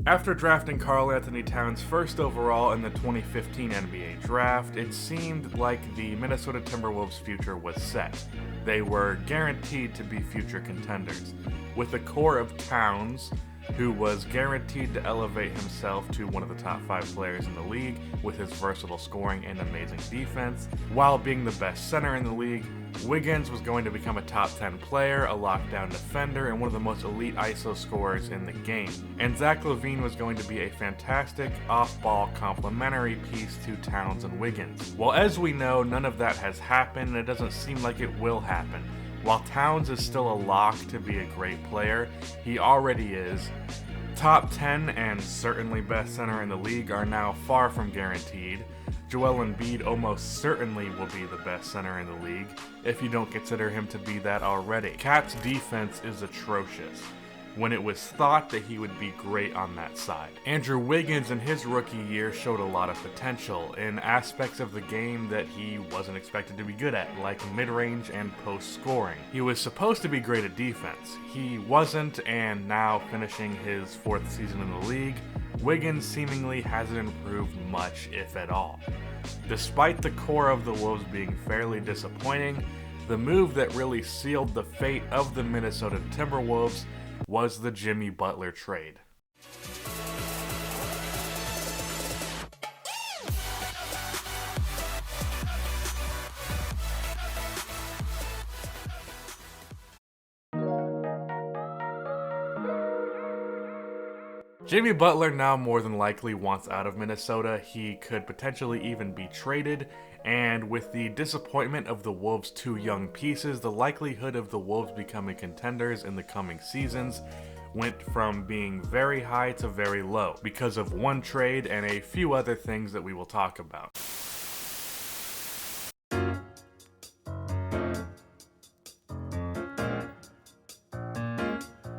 After drafting Karl-Anthony Towns first overall in the 2015 NBA draft, it seemed like the Minnesota Timberwolves' future was set. They were guaranteed to be future contenders. With a core of Towns, who was guaranteed to elevate himself to one of the top 5 players in the league with his versatile scoring and amazing defense, while being the best center in the league. Wiggins was going to become a top 10 player, a lockdown defender, and one of the most elite ISO scorers in the game. And Zach LaVine was going to be a fantastic off-ball complementary piece to Towns and Wiggins. Well, as we know, none of that has happened, and it doesn't seem like it will happen. While Towns is still a lock to be a great player, he already is. Top 10 and certainly best center in the league are now far from guaranteed. Joel Embiid almost certainly will be the best center in the league, if you don't consider him to be that already. Cat's defense is atrocious, when it was thought that he would be great on that side. Andrew Wiggins in his rookie year showed a lot of potential in aspects of the game that he wasn't expected to be good at, like mid-range and post-scoring. He was supposed to be great at defense. He wasn't, and now finishing his 4th season in the league, Wiggins seemingly hasn't improved much, if at all. Despite the core of the Wolves being fairly disappointing, the move that really sealed the fate of the Minnesota Timberwolves was the Jimmy Butler trade. Jimmy Butler now more than likely wants out of Minnesota. He could potentially even be traded, and with the disappointment of the Wolves' 2 young pieces, the likelihood of the Wolves becoming contenders in the coming seasons went from being very high to very low because of one trade and a few other things that we will talk about.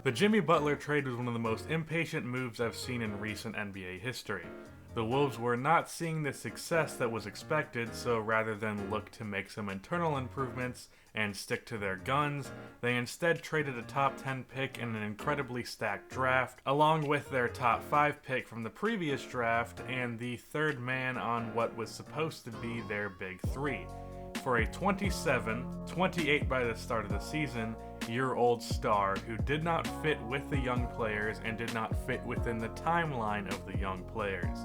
The Jimmy Butler trade was one of the most impatient moves I've seen in recent NBA history. The Wolves were not seeing the success that was expected, so rather than look to make some internal improvements and stick to their guns, they instead traded a top 10 pick in an incredibly stacked draft, along with their top 5 pick from the previous draft and the 3rd man on what was supposed to be their big 3. For a 28 by the start of the season, year-old star who did not fit with the young players and did not fit within the timeline of the young players.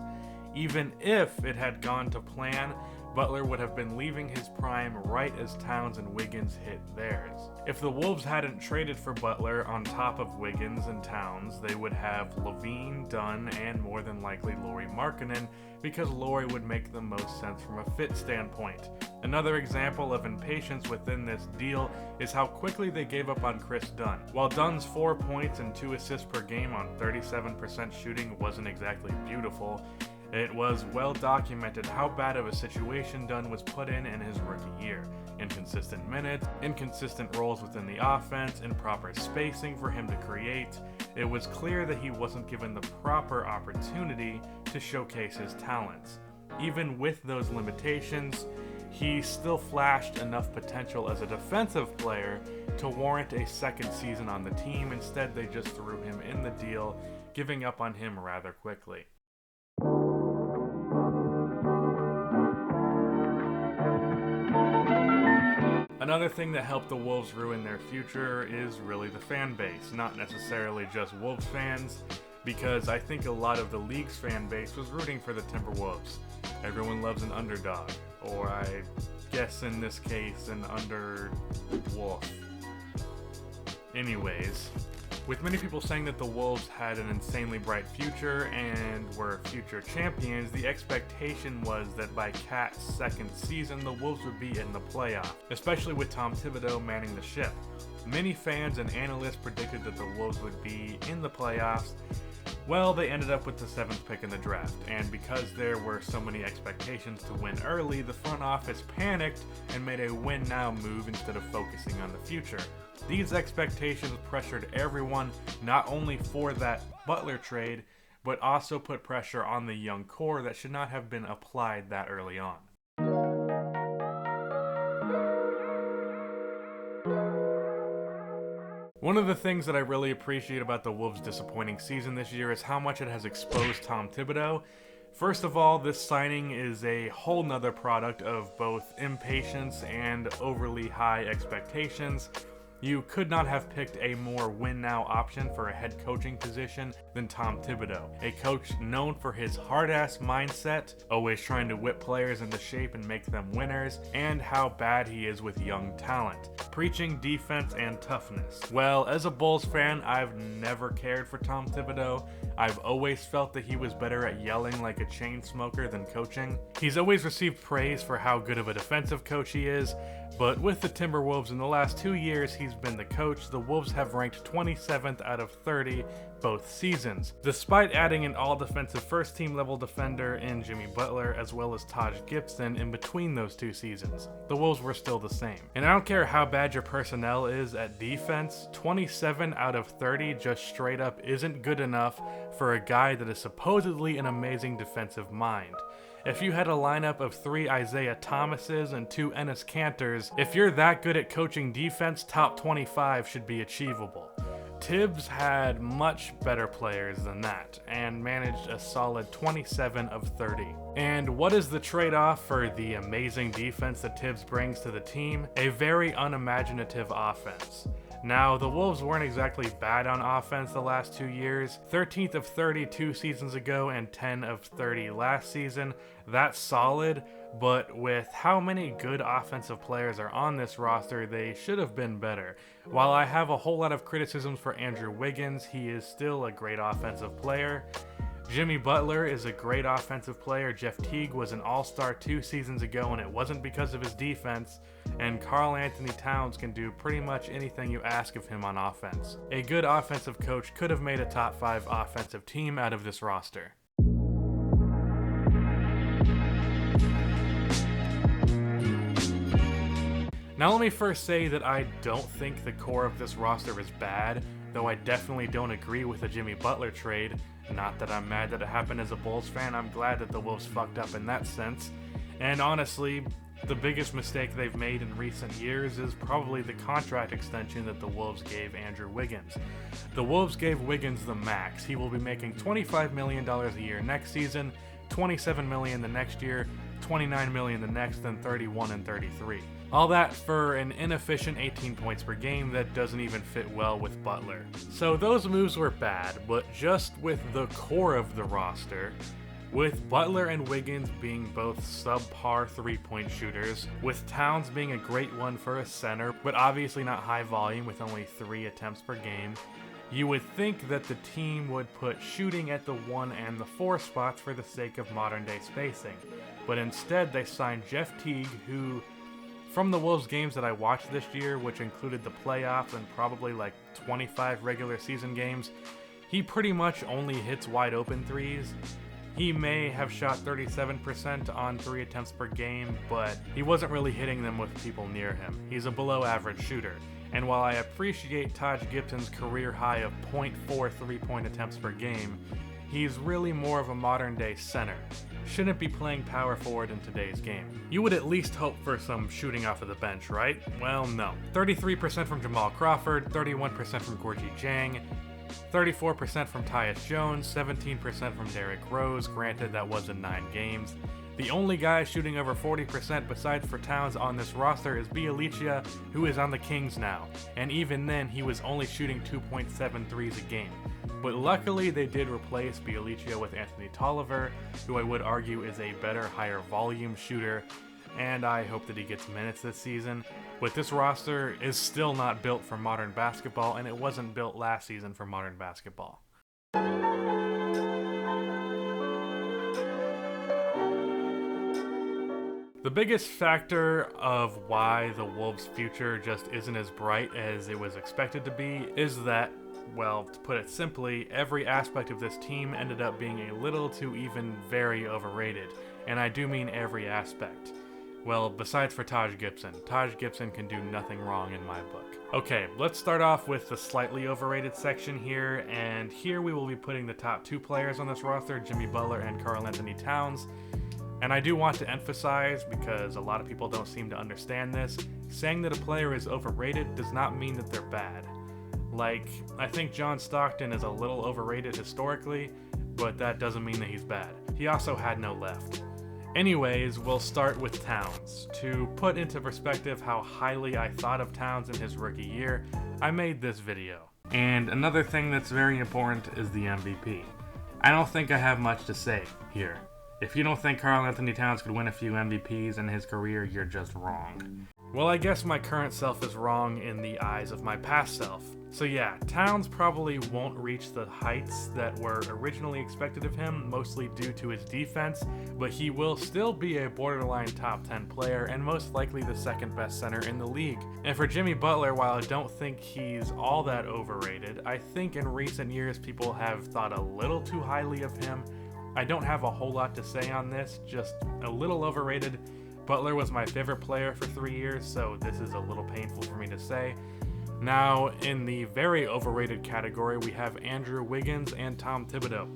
Even if it had gone to plan, Butler would have been leaving his prime right as Towns and Wiggins hit theirs. If the Wolves hadn't traded for Butler on top of Wiggins and Towns, they would have LaVine, Dunn, and more than likely Lauri Markkanen, because Lauri would make the most sense from a fit standpoint. Another example of impatience within this deal is how quickly they gave up on Chris Dunn. While Dunn's 4 points and 2 assists per game on 37% shooting wasn't exactly beautiful, it was well documented how bad of a situation Dunn was put in his rookie year. Inconsistent minutes, inconsistent roles within the offense, improper spacing for him to create. It was clear that he wasn't given the proper opportunity to showcase his talents. Even with those limitations, he still flashed enough potential as a defensive player to warrant a 2nd season on the team. Instead, they just threw him in the deal, giving up on him rather quickly. Another thing that helped the Wolves ruin their future is really the fan base, not necessarily just Wolves fans, because I think a lot of the league's fan base was rooting for the Timberwolves. Everyone loves an underdog, or I guess in this case, an underwolf. Anyways, with many people saying that the Wolves had an insanely bright future and were future champions, the expectation was that by Cat's 2nd season, the Wolves would be in the playoff, especially with Tom Thibodeau manning the ship. Many fans and analysts predicted that the Wolves would be in the playoffs. Well, they ended up with the 7th pick in the draft, and because there were so many expectations to win early, the front office panicked and made a win-now move instead of focusing on the future. These expectations pressured everyone, not only for that Butler trade, but also put pressure on the young core that should not have been applied that early on. One of the things that I really appreciate about the Wolves' disappointing season this year is how much it has exposed Tom Thibodeau. First of all, this signing is a whole nother product of both impatience and overly high expectations. You could not have picked a more win-now option for a head coaching position than Tom Thibodeau, a coach known for his hard-ass mindset, always trying to whip players into shape and make them winners, and how bad he is with young talent, preaching defense and toughness. Well, as a Bulls fan, I've never cared for Tom Thibodeau. I've always felt that he was better at yelling like a chain smoker than coaching. He's always received praise for how good of a defensive coach he is, but with the Timberwolves in the last 2 years he's been the coach, the Wolves have ranked 27th out of 30 both seasons, despite adding an all-defensive first-team level defender in Jimmy Butler as well as Taj Gibson in between those 2 seasons. The Wolves were still the same. And I don't care how bad your personnel is at defense, 27 out of 30 just straight up isn't good enough for a guy that is supposedly an amazing defensive mind. If you had a lineup of 3 Isaiah Thomases and 2 Enes Kantors, if you're that good at coaching defense, top 25 should be achievable. Tibbs had much better players than that, and managed a solid 27 of 30. And what is the trade-off for the amazing defense that Tibbs brings to the team? A very unimaginative offense. Now, the Wolves weren't exactly bad on offense the last 2 years. 13th of 30 2 seasons ago and 10 of 30 last season. That's solid, but with how many good offensive players are on this roster, they should have been better. While I have a whole lot of criticisms for Andrew Wiggins, he is still a great offensive player. Jimmy Butler is a great offensive player. Jeff Teague was an all-star 2 seasons ago, and it wasn't because of his defense. And Karl Anthony Towns can do pretty much anything you ask of him on offense. A good offensive coach could have made a top 5 offensive team out of this roster. Now let me first say that I don't think the core of this roster is bad, though I definitely don't agree with the Jimmy Butler trade. Not that I'm mad that it happened as a Bulls fan, I'm glad that the Wolves fucked up in that sense. And honestly, the biggest mistake they've made in recent years is probably the contract extension that the Wolves gave Andrew Wiggins. The Wolves gave Wiggins the max. He will be making $25 million a year next season, $27 million the next year, $29 million the next, and $31 and $33. All that for an inefficient 18 points per game that doesn't even fit well with Butler. So those moves were bad, but just with the core of the roster, with Butler and Wiggins being both subpar 3-point shooters, with Towns being a great one for a center, but obviously not high volume with only 3 attempts per game, you would think that the team would put shooting at the 1 and the 4 spots for the sake of modern day spacing. But instead they signed Jeff Teague, who, from the Wolves games that I watched this year, which included the playoffs and probably like 25 regular season games, he pretty much only hits wide open threes. He may have shot 37% on 3 attempts per game, but he wasn't really hitting them with people near him. He's a below average shooter. And while I appreciate Taj Gibson's career high of 0.4 3-point attempts per game, he's really more of a modern day center. Shouldn't be playing power forward in today's game. You would at least hope for some shooting off of the bench, right? Well, no. 33% from Jamal Crawford, 31% from Gorgui Dieng, 34% from Tyus Jones, 17% from Derrick Rose, granted that was in 9 games. The only guy shooting over 40% besides for Towns on this roster is Bjelica, who is on the Kings now, and even then he was only shooting 2.7 threes a game. But luckily they did replace Bjelica with Anthony Tolliver, who I would argue is a better, higher volume shooter, and I hope that he gets minutes this season. But this roster is still not built for modern basketball, and it wasn't built last season for modern basketball. The biggest factor of why the Wolves' future just isn't as bright as it was expected to be is that, well, to put it simply, every aspect of this team ended up being a little to even very overrated. And I do mean every aspect. Well, besides for Taj Gibson. Taj Gibson can do nothing wrong in my book. Okay, let's start off with the slightly overrated section here, and here we will be putting the top 2 players on this roster, Jimmy Butler and Karl Anthony Towns. And I do want to emphasize, because a lot of people don't seem to understand this, saying that a player is overrated does not mean that they're bad. Like, I think John Stockton is a little overrated historically, but that doesn't mean that he's bad. He also had no left. Anyways, we'll start with Towns. To put into perspective how highly I thought of Towns in his rookie year, I made this video. And another thing that's very important is the MVP. I don't think I have much to say here. If you don't think Karl Anthony Towns could win a few MVPs in his career, you're just wrong. Well, I guess my current self is wrong in the eyes of my past self. So yeah, Towns probably won't reach the heights that were originally expected of him, mostly due to his defense, but he will still be a borderline top 10 player and most likely the second best center in the league. And for Jimmy Butler, while I don't think he's all that overrated, I think in recent years people have thought a little too highly of him. I don't have a whole lot to say on this, just a little overrated. Butler was my favorite player for 3 years, so this is a little painful for me to say. Now, in the very overrated category, we have Andrew Wiggins and Tom Thibodeau.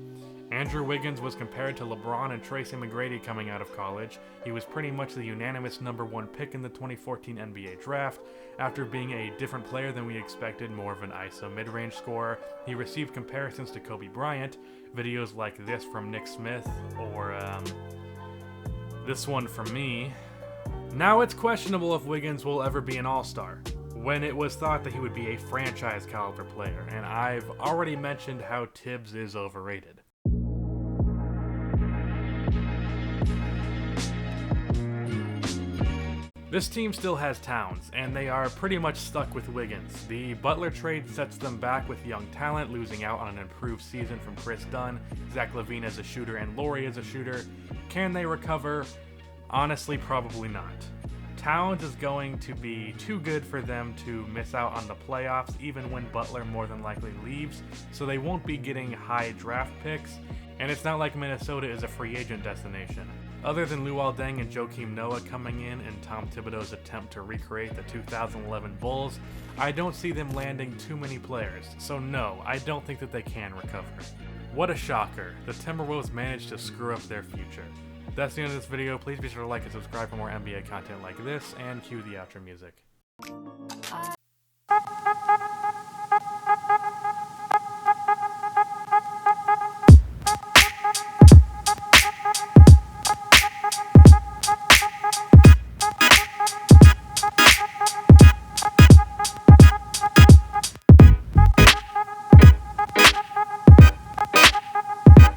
Andrew Wiggins was compared to LeBron and Tracy McGrady coming out of college. He was pretty much the unanimous #1 pick in the 2014 NBA draft. After being a different player than we expected, more of an ISO mid-range scorer, he received comparisons to Kobe Bryant, videos like this from Nick Smith, or this one from me. Now it's questionable if Wiggins will ever be an all-star, when it was thought that he would be a franchise caliber player, and I've already mentioned how Tibbs is overrated. This team still has Towns, and they are pretty much stuck with Wiggins. The Butler trade sets them back with young talent, losing out on an improved season from Chris Dunn, Zach LaVine as a shooter, and Laurie as a shooter. Can they recover? Honestly, probably not. Towns is going to be too good for them to miss out on the playoffs, even when Butler more than likely leaves, so they won't be getting high draft picks, and it's not like Minnesota is a free agent destination. Other than Luol Deng and Joakim Noah coming in Tom Thibodeau's attempt to recreate the 2011 Bulls, I don't see them landing too many players, so no, I don't think that they can recover. What a shocker, the Timberwolves managed to screw up their future. That's the end of this video. Please be sure to like and subscribe for more NBA content like this, and cue the outro music.